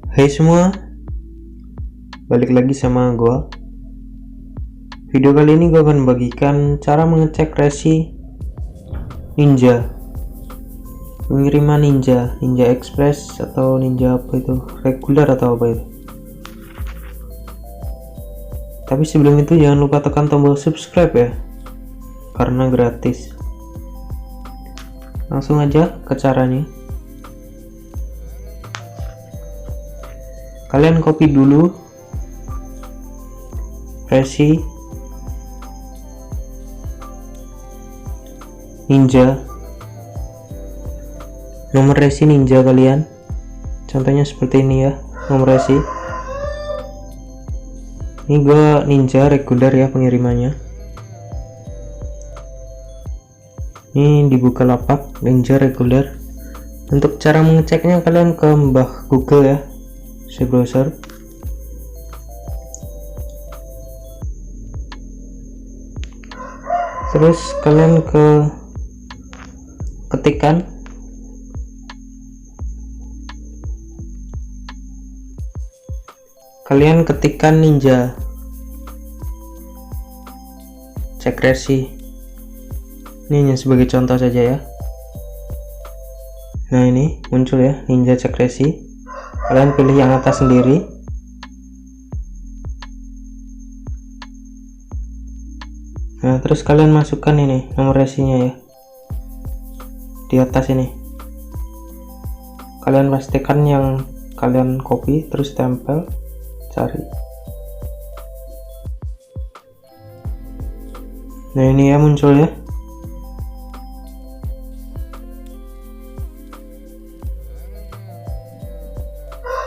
Hai semua, balik lagi sama gua. Video kali ini gua akan bagikan cara mengecek resi Ninja, pengiriman Ninja Express atau Ninja apa itu, reguler atau apa itu. Tapi sebelum itu jangan lupa tekan tombol subscribe ya, karena gratis. Langsung aja ke caranya. Kalian copy dulu resi Ninja, nomor resi Ninja kalian, contohnya seperti ini ya, nomor resi. Ini gua Ninja reguler ya pengirimannya. Ini dibuka lapak Ninja reguler. Untuk cara mengeceknya kalian ke Mbah Google ya, si browser. Terus kalian ketikan Ninja, cek resi. Ini hanya sebagai contoh saja ya. Nah, ini muncul ya, Ninja cek resi. Kalian pilih yang atas sendiri. Nah, terus kalian masukkan ini nomor resinya ya, di atas ini. Kalian pastikan yang kalian copy, terus tempel, cari. Nah, ini ya muncul ya.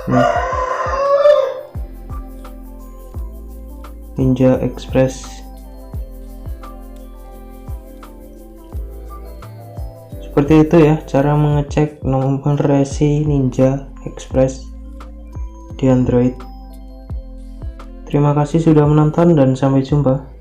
Nah, Ninja Express. Seperti itu ya cara mengecek nomor resi Ninja Express di Android. Terima kasih sudah menonton dan sampai jumpa.